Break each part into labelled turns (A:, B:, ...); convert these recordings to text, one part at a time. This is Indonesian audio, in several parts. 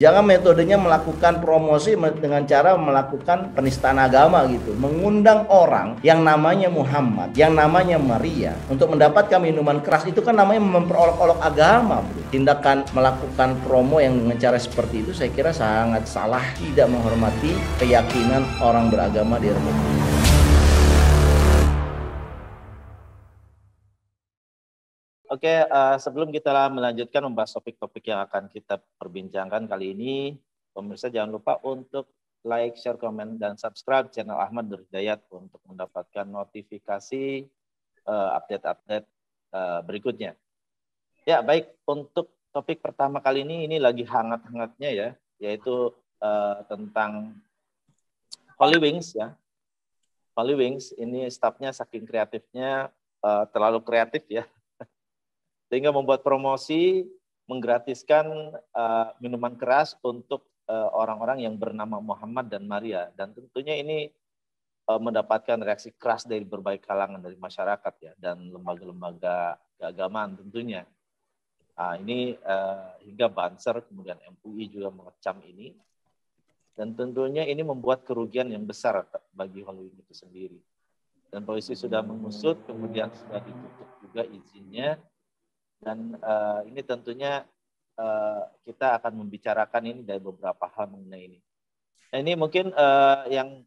A: Jangan metodenya melakukan promosi dengan cara melakukan penistaan agama gitu. Mengundang orang yang namanya Muhammad, yang namanya Maria untuk mendapatkan minuman keras itu kan namanya memperolok-olok agama, bro. Tindakan melakukan promo yang dengan cara seperti itu saya kira sangat salah, tidak menghormati keyakinan orang beragama di Republik ini.
B: Oke, sebelum kita melanjutkan membahas topik-topik yang akan kita perbincangkan kali ini, pemirsa jangan lupa untuk like, share, komen, dan subscribe channel Ahmad Nur Hidayat untuk mendapatkan notifikasi update-update berikutnya. Ya, baik, untuk topik pertama kali ini lagi hangat-hangatnya ya, yaitu tentang Holy Wings ya. Holy Wings ini stafnya saking kreatifnya, terlalu kreatif ya, sehingga membuat promosi menggratiskan minuman keras untuk orang-orang yang bernama Muhammad dan Maria. Dan tentunya ini mendapatkan reaksi keras dari berbagai kalangan dari masyarakat ya, dan lembaga-lembaga keagamaan tentunya. Ini hingga Banser, kemudian MUI juga mengecam ini. Dan tentunya ini membuat kerugian yang besar bagi Holy Wings itu sendiri. Dan polisi sudah mengusut, kemudian sudah ditutup juga izinnya. Dan ini tentunya kita akan membicarakan ini dari beberapa hal mengenai ini. Nah, ini mungkin yang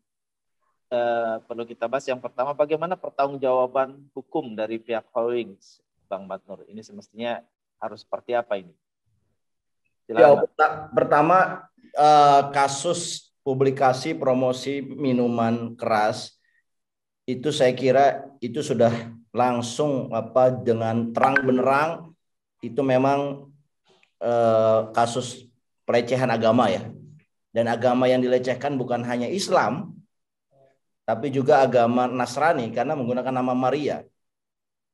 B: perlu kita bahas. Yang pertama, bagaimana pertanggungjawaban hukum dari pihak Holy Wings, Bang Badnur? Ini semestinya harus seperti apa ini? Silakan,
A: Pertama, kasus publikasi promosi minuman keras itu saya kira itu sudah langsung dengan terang benderang itu memang kasus pelecehan agama ya. Dan agama yang dilecehkan bukan hanya Islam, tapi juga agama Nasrani karena menggunakan nama Maria.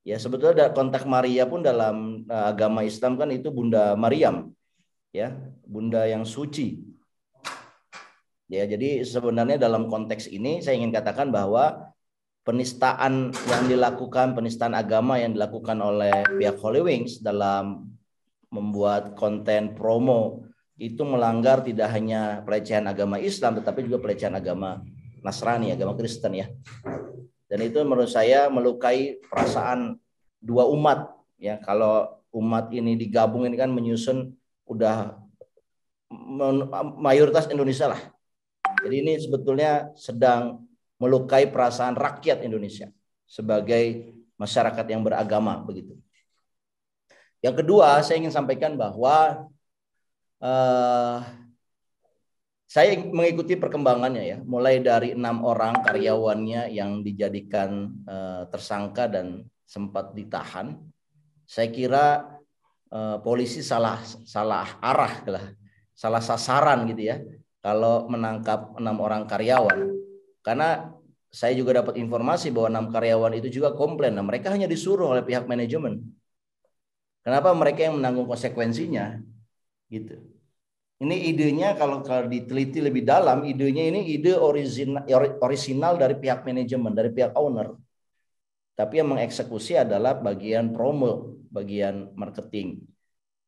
A: Ya, sebetulnya konteks Maria pun dalam agama Islam kan itu Bunda Maryam, ya, Bunda yang suci. Ya, jadi sebenarnya dalam konteks ini saya ingin katakan bahwa penistaan yang dilakukan, penistaan agama yang dilakukan oleh pihak Holy Wings dalam membuat konten promo itu melanggar tidak hanya pelecehan agama Islam tetapi juga pelecehan agama Nasrani, agama Kristen ya. Dan itu menurut saya melukai perasaan dua umat ya. Kalau umat ini digabung ini kan menyusun udah mayoritas Indonesia lah. Jadi ini sebetulnya sedang melukai perasaan rakyat Indonesia sebagai masyarakat yang beragama begitu. Yang kedua, saya ingin sampaikan bahwa saya mengikuti perkembangannya ya, mulai dari 6 orang karyawannya yang dijadikan tersangka dan sempat ditahan. Saya kira polisi salah arah lah, salah sasaran gitu ya, kalau menangkap 6 orang karyawan. Karena saya juga dapat informasi bahwa 6 karyawan itu juga komplain. Nah, mereka hanya disuruh oleh pihak manajemen. Kenapa mereka yang menanggung konsekuensinya? Gitu. Ini idenya kalau diteliti lebih dalam, idenya ini ide orisinal dari pihak manajemen, dari pihak owner. Tapi yang mengeksekusi adalah bagian promo, bagian marketing.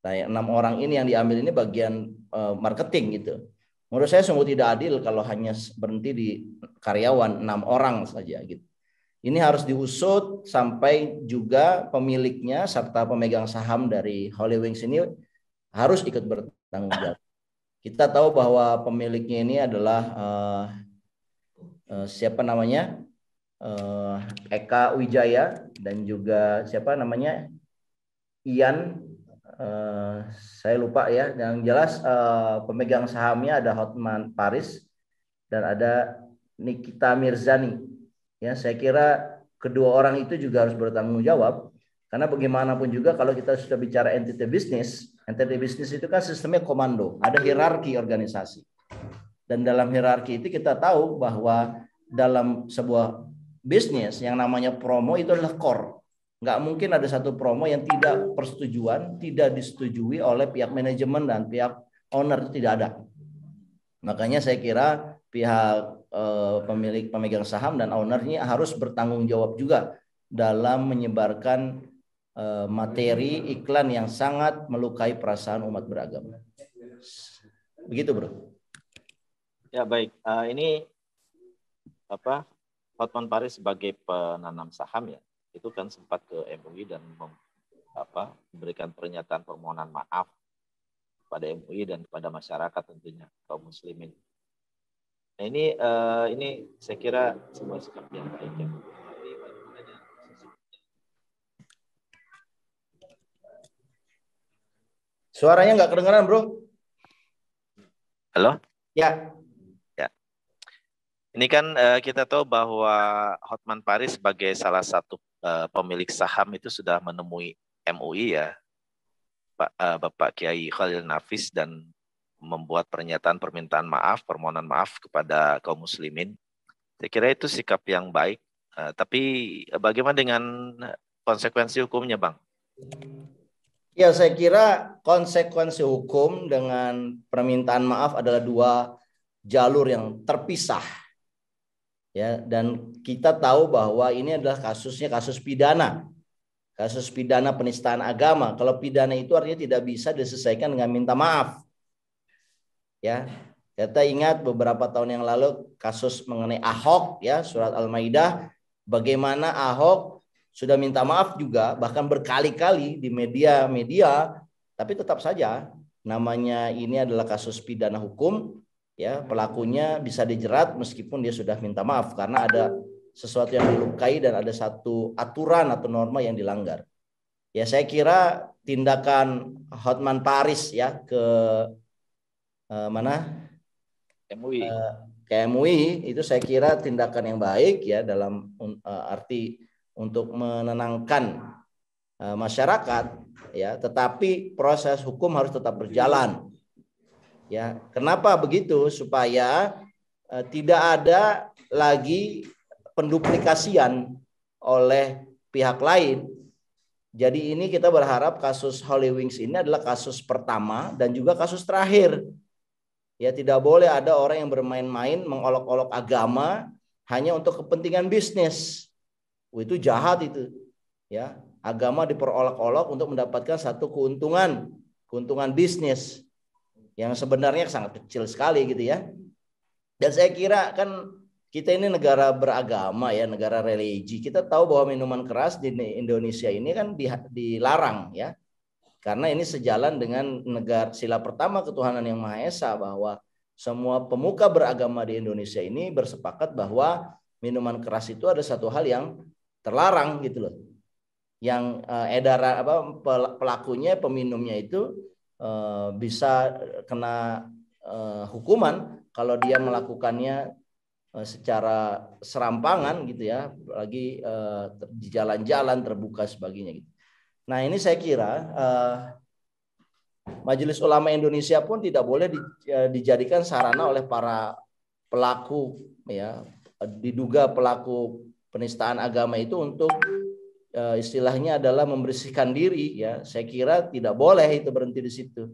A: Nah, 6 orang ini yang diambil ini bagian marketing gitu. Menurut saya sungguh tidak adil kalau hanya berhenti di karyawan 6 orang saja gitu. Ini harus diusut sampai juga pemiliknya serta pemegang saham dari Holy Wings ini harus ikut bertanggung jawab. Kita tahu bahwa pemiliknya ini adalah siapa namanya? Eka Wijaya dan juga siapa namanya? Ian, saya lupa ya. Yang jelas pemegang sahamnya ada Hotman Paris dan ada Nikita Mirzani. Ya, saya kira kedua orang itu juga harus bertanggung jawab karena bagaimanapun juga kalau kita sudah bicara entity bisnis itu kan sistemnya komando, ada hierarki organisasi. Dan dalam hierarki itu kita tahu bahwa dalam sebuah bisnis yang namanya promo itu adalah core. Nggak mungkin ada satu promo yang tidak persetujuan, tidak disetujui oleh pihak manajemen dan pihak owner, itu tidak ada. Makanya saya kira pihak pemilik pemegang saham dan ownernya harus bertanggung jawab juga dalam menyebarkan materi iklan yang sangat melukai perasaan umat beragama. Begitu, Bro.
B: Ya, baik. Ini Hotman Paris sebagai penanam saham ya, itu kan sempat ke MUI dan memberikan pernyataan permohonan maaf pada MUI dan kepada masyarakat tentunya kaum muslimin. Nah, ini saya kira sebuah sikap yang baik ya.
A: Suaranya nggak kedengeran, Bro.
B: Halo?
A: Ya.
B: Ya. Ini kan kita tahu bahwa Hotman Paris sebagai salah satu pemilik saham itu sudah menemui MUI ya, Bapak Kiai Khalil Nafis, dan membuat pernyataan permintaan maaf, permohonan maaf kepada kaum muslimin. Saya kira itu sikap yang baik. Tapi bagaimana dengan konsekuensi hukumnya, Bang?
A: Ya, saya kira konsekuensi hukum dengan permintaan maaf adalah dua jalur yang terpisah. Ya, dan kita tahu bahwa ini adalah kasusnya kasus pidana. Kasus pidana penistaan agama. Kalau pidana itu artinya tidak bisa diselesaikan dengan minta maaf. Ya, kita ingat beberapa tahun yang lalu kasus mengenai Ahok ya, surat Al-Maidah, bagaimana Ahok sudah minta maaf juga bahkan berkali-kali di media-media, tapi tetap saja namanya ini adalah kasus pidana hukum ya, pelakunya bisa dijerat meskipun dia sudah minta maaf karena ada sesuatu yang dilukai dan ada satu aturan atau norma yang dilanggar. Ya, saya kira tindakan Hotman Paris ya ke mana?
B: MUI.
A: Ke MUI itu saya kira tindakan yang baik ya dalam arti untuk menenangkan masyarakat ya, tetapi proses hukum harus tetap berjalan. Ya, kenapa begitu? Supaya tidak ada lagi penduplikasian oleh pihak lain. Jadi ini kita berharap kasus Holy Wings ini adalah kasus pertama dan juga kasus terakhir. Ya, tidak boleh ada orang yang bermain-main mengolok-olok agama hanya untuk kepentingan bisnis. Itu jahat itu. Ya, agama diperolok-olok untuk mendapatkan satu keuntungan bisnis yang sebenarnya sangat kecil sekali gitu ya. Dan saya kira kan kita ini negara beragama ya, negara religi. Kita tahu bahwa minuman keras di Indonesia ini kan dilarang ya. Karena ini sejalan dengan negara sila pertama ketuhanan yang Maha Esa, bahwa semua pemuka beragama di Indonesia ini bersepakat bahwa minuman keras itu ada satu hal yang terlarang gitu loh. Yang pelakunya, peminumnya itu bisa kena hukuman kalau dia melakukannya secara serampangan gitu ya, apalagi di jalan-jalan terbuka sebagainya gitu. Nah, ini saya kira Majelis Ulama Indonesia pun tidak boleh dijadikan sarana oleh para pelaku ya, diduga pelaku penistaan agama itu untuk istilahnya adalah membersihkan diri ya. Saya kira tidak boleh itu berhenti di situ.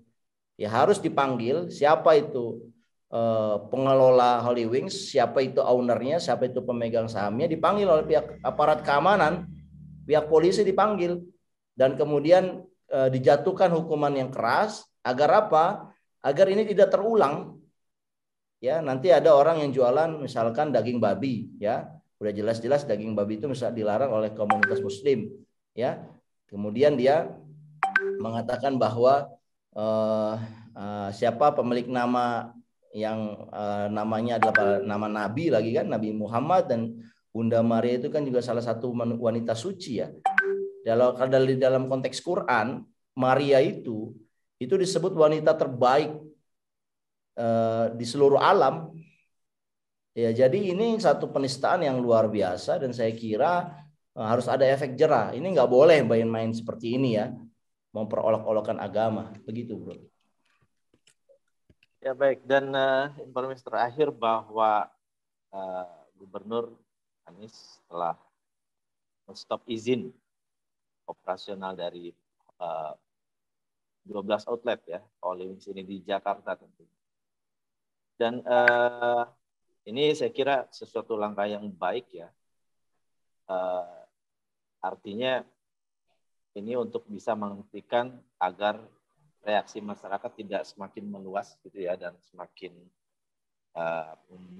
A: Ya, harus dipanggil siapa itu pengelola Holy Wings, siapa itu ownernya, siapa itu pemegang sahamnya, dipanggil oleh pihak aparat keamanan, pihak polisi dipanggil, dan kemudian dijatuhkan hukuman yang keras agar apa? Agar ini tidak terulang. Ya, nanti ada orang yang jualan misalkan daging babi ya, udah jelas-jelas daging babi itu misal dilarang oleh komunitas muslim ya. Kemudian dia mengatakan bahwa siapa pemilik nama yang namanya adalah nama Nabi lagi kan, Nabi Muhammad, dan Bunda Maria itu kan juga salah satu wanita suci ya. Dalam konteks Quran, Maria itu disebut wanita terbaik di seluruh alam. Ya, jadi ini satu penistaan yang luar biasa dan saya kira harus ada efek jerah. Ini nggak boleh main-main seperti ini ya, memperolok-olokkan agama. Begitu, Bro.
B: Ya, baik. Dan informasi terakhir bahwa Gubernur Anies telah stop izin operasional dari 12 outlet ya, Holy Wings ini di Jakarta tentunya. Dan ini saya kira sesuatu langkah yang baik ya. Artinya ini untuk bisa menghentikan agar reaksi masyarakat tidak semakin meluas gitu ya, dan semakin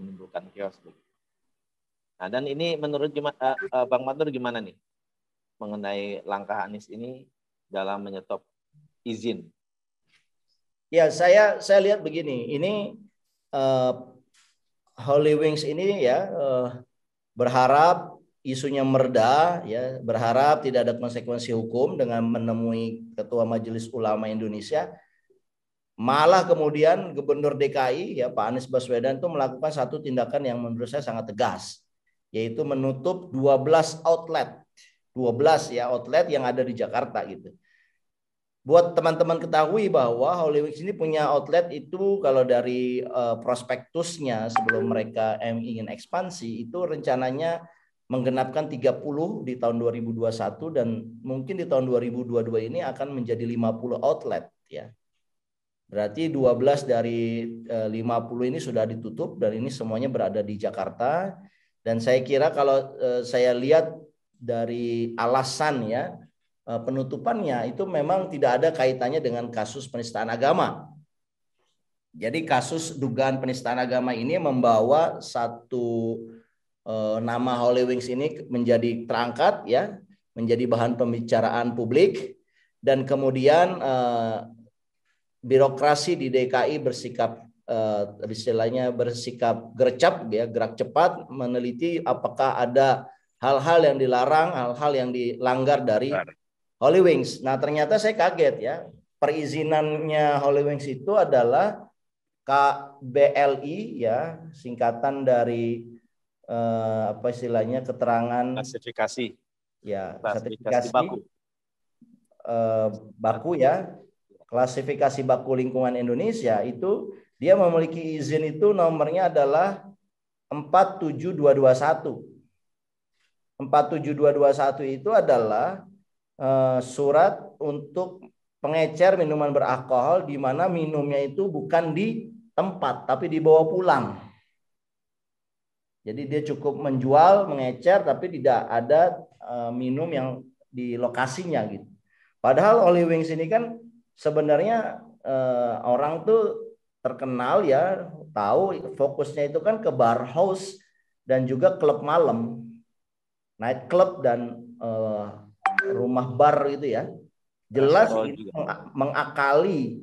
B: menimbulkan chaos. Nah, dan ini menurut Bang Matur gimana nih mengenai langkah Anies ini dalam menyetop izin?
A: Ya, saya lihat begini, ini Holy Wings ini ya berharap isunya mereda, ya, berharap tidak ada konsekuensi hukum dengan menemui Ketua Majelis Ulama Indonesia. Malah kemudian Gubernur DKI ya Pak Anies Baswedan itu melakukan satu tindakan yang menurut saya sangat tegas, yaitu menutup 12 outlet. 12 ya outlet yang ada di Jakarta gitu. Buat teman-teman ketahui bahwa Holy Wings ini punya outlet itu kalau dari prospektusnya sebelum mereka ingin ekspansi itu rencananya menggenapkan 30 di tahun 2021 dan mungkin di tahun 2022 ini akan menjadi 50 outlet ya. Berarti 12 dari 50 ini sudah ditutup dan ini semuanya berada di Jakarta. Dan saya kira kalau saya lihat dari alasan ya penutupannya itu memang tidak ada kaitannya dengan kasus penistaan agama. Jadi kasus dugaan penistaan agama ini membawa satu nama Holy Wings ini menjadi terangkat ya, menjadi bahan pembicaraan publik dan kemudian birokrasi di DKI bersikap istilahnya bersikap gercep ya, gerak cepat meneliti apakah ada hal-hal yang dilarang, hal-hal yang dilanggar dari Holy Wings. Nah, ternyata saya kaget ya. Perizinannya Holy Wings itu adalah KBLI ya, singkatan dari apa istilahnya keterangan
B: klasifikasi.
A: Ya,
B: sertifikasi baku.
A: Baku ya. Klasifikasi baku lingkungan Indonesia itu dia memiliki izin itu nomornya adalah 47221. 47221 itu adalah surat untuk pengecer minuman beralkohol di mana minumnya itu bukan di tempat tapi dibawa pulang. Jadi dia cukup menjual, mengecer tapi tidak ada minum yang di lokasinya gitu. Padahal Holy Wings ini kan sebenarnya orang tuh terkenal ya, tahu fokusnya itu kan ke bar house dan juga klub malam, night club dan rumah bar gitu ya. Jelas ini mengakali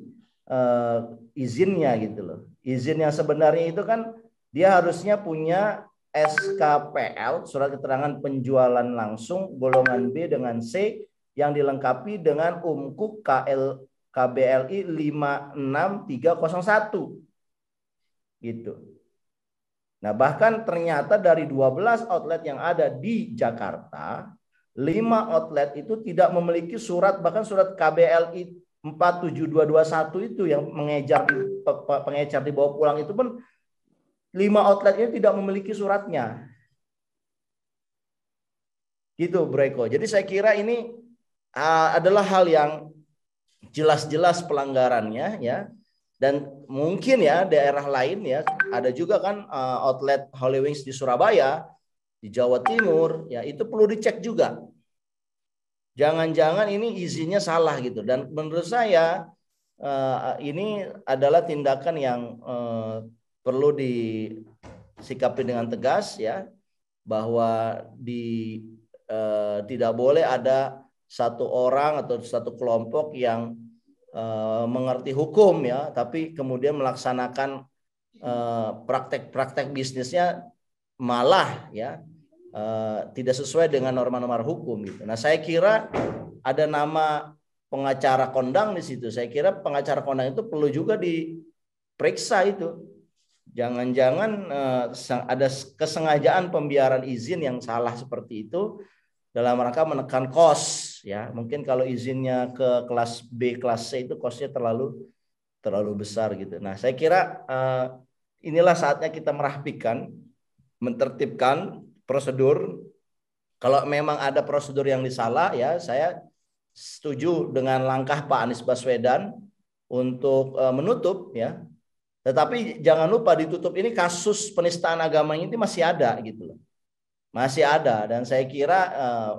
A: izinnya gitu loh. Izin yang sebenarnya itu kan dia harusnya punya SKPL, surat keterangan penjualan langsung golongan B dengan C yang dilengkapi dengan UMKUK KBLI 56301 gitu. Nah, bahkan ternyata dari 12 outlet yang ada di Jakarta, 5 outlet itu tidak memiliki surat, bahkan surat KBLI 47221 itu yang pengecer dibawa pulang itu pun 5 outlet ini tidak memiliki suratnya. Gitu, Bro Eko. Jadi saya kira ini adalah hal yang jelas-jelas pelanggarannya ya, dan mungkin ya daerah lain ya ada juga kan outlet Holy Wings di Surabaya, di Jawa Timur ya, itu perlu dicek juga. Jangan-jangan ini izinnya salah gitu, dan menurut saya ini adalah tindakan yang perlu disikapi dengan tegas ya, bahwa tidak boleh ada satu orang atau satu kelompok yang mengerti hukum ya, tapi kemudian melaksanakan praktek-praktek bisnisnya malah ya tidak sesuai dengan norma-norma hukum gitu. Nah, saya kira ada nama pengacara kondang di situ. Saya kira pengacara kondang itu perlu juga diperiksa itu. Jangan-jangan ada kesengajaan pembiaran izin yang salah seperti itu dalam rangka menekan kos ya. Mungkin kalau izinnya ke kelas B, kelas C itu kosnya terlalu besar gitu. Nah, saya kira inilah saatnya kita merapikan, mentertibkan prosedur. Kalau memang ada prosedur yang disalah ya, saya setuju dengan langkah Pak Anies Baswedan untuk menutup ya. Tetapi jangan lupa ditutup ini kasus penistaan agama ini masih ada gitu loh. Masih ada, dan saya kira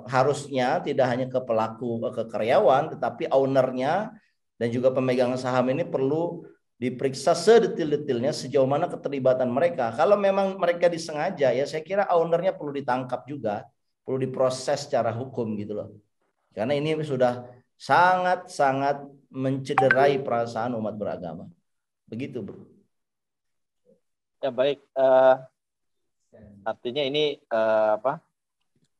A: harusnya tidak hanya ke pelaku, ke karyawan, tetapi ownernya dan juga pemegang saham ini perlu diperiksa sedetil-detilnya sejauh mana keterlibatan mereka. Kalau memang mereka disengaja, ya saya kira ownernya perlu ditangkap juga, perlu diproses secara hukum gitu loh. Karena ini sudah sangat-sangat mencederai perasaan umat beragama. Begitu, Bro.
B: Ya baik, artinya ini apa?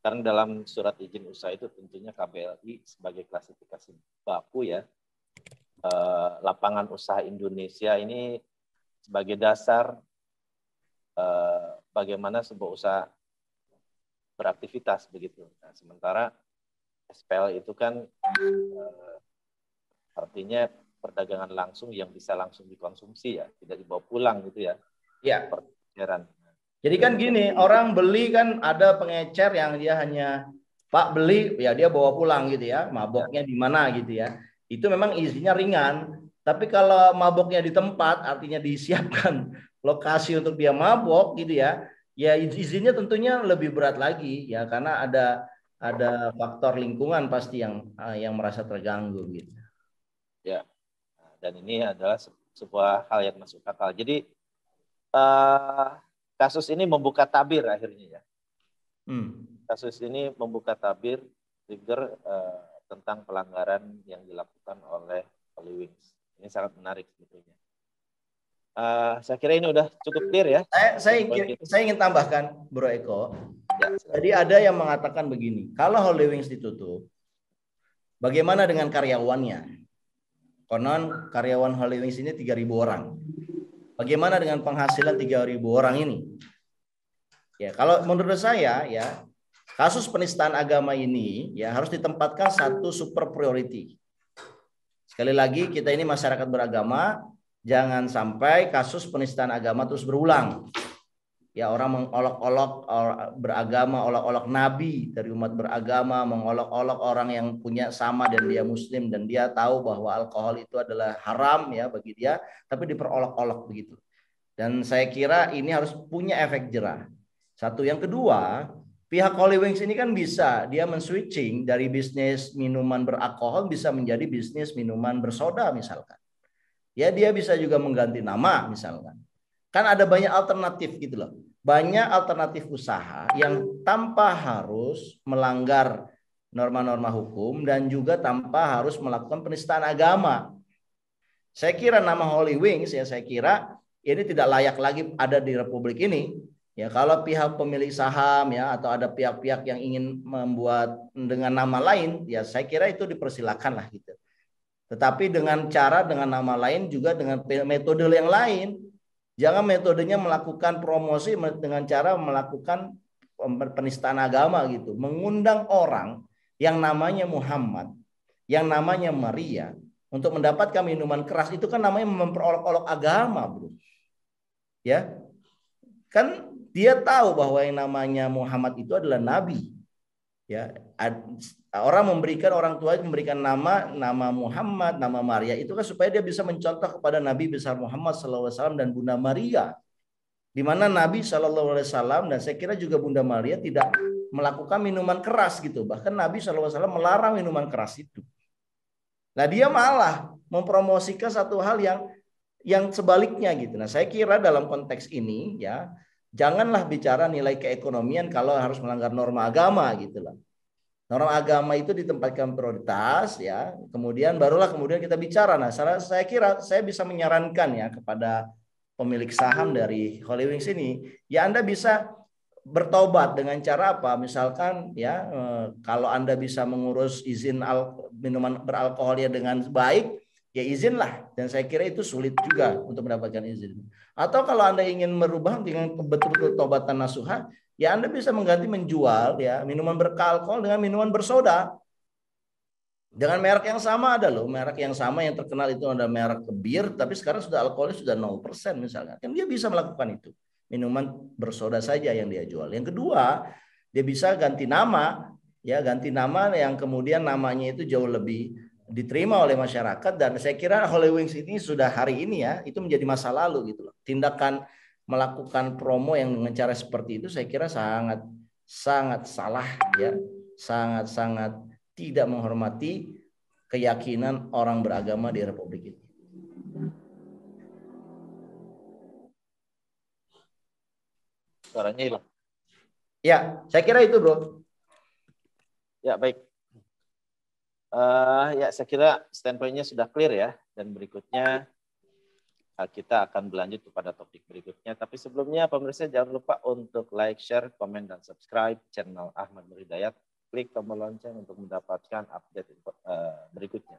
B: Karena dalam surat izin usaha itu tentunya KBLI sebagai klasifikasi baku ya. Lapangan usaha Indonesia ini sebagai dasar bagaimana sebuah usaha beraktivitas begitu. Nah, sementara SPL itu kan artinya perdagangan langsung yang bisa langsung dikonsumsi ya, tidak dibawa pulang gitu ya.
A: Ya.
B: Pengeceran.
A: Jadi kan gini, orang beli kan ada pengecer yang dia hanya Pak beli, ya dia bawa pulang gitu ya, maboknya di mana gitu ya. Itu memang izinnya ringan. Tapi kalau maboknya di tempat, artinya disiapkan lokasi untuk dia mabok gitu ya, ya izinnya tentunya lebih berat lagi ya, karena ada faktor lingkungan pasti yang merasa terganggu gitu.
B: Ya, dan ini adalah sebuah hal yang masuk akal. Jadi kasus ini membuka tabir akhirnya ya. Kasus ini membuka tabir trigger tentang pelanggaran yang dilakukan oleh Holy Wings. Ini sangat menarik sebetulnya. Saya kira ini udah cukup clear ya.
A: Saya ingin tambahkan, Bro Eko. Ya, jadi ada yang mengatakan begini, kalau Holy Wings ditutup, bagaimana dengan karyawannya? Konon karyawan Holy Wings ini 3.000 orang. Bagaimana dengan penghasilan 3.000 orang ini? Ya, kalau menurut saya ya, kasus penistaan agama ini ya harus ditempatkan satu super priority. Sekali lagi, kita ini masyarakat beragama, jangan sampai kasus penistaan agama terus berulang. Ya, orang mengolok-olok beragama, olok-olok nabi dari umat beragama, mengolok-olok orang yang punya sama dan dia muslim dan dia tahu bahwa alkohol itu adalah haram ya bagi dia, tapi diperolok-olok begitu. Dan saya kira ini harus punya efek jerah. Satu, yang kedua, pihak Holy Wings ini kan bisa dia men-switching dari bisnis minuman beralkohol bisa menjadi bisnis minuman bersoda misalkan. Ya, dia bisa juga mengganti nama misalkan. Kan ada banyak alternatif gitu loh. Banyak alternatif usaha yang tanpa harus melanggar norma-norma hukum dan juga tanpa harus melakukan penistaan agama. Saya kira nama Holy Wings ya, saya kira ini tidak layak lagi ada di Republik ini. Ya, kalau pihak pemilik saham ya atau ada pihak-pihak yang ingin membuat dengan nama lain, ya saya kira itu dipersilakan lah gitu. Tetapi dengan nama lain juga dengan metode yang lain. Jangan metodenya melakukan promosi dengan cara melakukan penistaan agama gitu, mengundang orang yang namanya Muhammad, yang namanya Maria untuk mendapatkan minuman keras, itu kan namanya memperolok-olok agama, bro. Ya, kan dia tahu bahwa yang namanya Muhammad itu adalah nabi. Ya, orang tua memberikan nama Muhammad, nama Maria itu kan supaya dia bisa mencontoh kepada Nabi besar Muhammad SAW dan Bunda Maria. Di mana Nabi SAW dan saya kira juga Bunda Maria tidak melakukan minuman keras gitu. Bahkan Nabi SAW melarang minuman keras itu. Nah, dia malah mempromosikan satu hal yang sebaliknya gitu. Nah, saya kira dalam konteks ini ya, janganlah bicara nilai keekonomian kalau harus melanggar norma agama gitu loh. Norma agama itu ditempatkan prioritas ya, kemudian kita bicara. Nah, saya kira saya bisa menyarankan ya kepada pemilik saham dari Holy Wings ini, ya Anda bisa bertobat dengan cara apa? Misalkan ya kalau Anda bisa mengurus izin minuman beralkoholnya dengan baik, ya izinlah. Dan saya kira itu sulit juga untuk mendapatkan izin. Atau kalau Anda ingin merubah dengan betul-betul tobatan nasuha, ya Anda bisa mengganti menjual ya minuman beralkohol dengan minuman bersoda. Dengan merek yang sama ada loh, merek yang sama yang terkenal itu ada merek bir, tapi sekarang sudah alkoholnya sudah 0% misalnya. Kan dia bisa melakukan itu. Minuman bersoda saja yang dia jual. Yang kedua, dia bisa ganti nama, ya ganti nama yang kemudian namanya itu jauh lebih diterima oleh masyarakat, dan saya kira Holy Wings ini sudah hari ini ya, itu menjadi masa lalu gitu loh. Tindakan melakukan promo yang dengan cara seperti itu saya kira sangat salah ya, sangat tidak menghormati keyakinan orang beragama di Republik ini.
B: Suaranya hilang.
A: Ya, saya kira itu, Bro.
B: Ya, baik. Ya, saya kira standpoint-nya sudah clear ya. Dan berikutnya kita akan berlanjut kepada topik berikutnya. Tapi sebelumnya pemirsa jangan lupa untuk like, share, komen, dan subscribe channel Ahmad Nur Hidayat. Klik tombol lonceng untuk mendapatkan update berikutnya.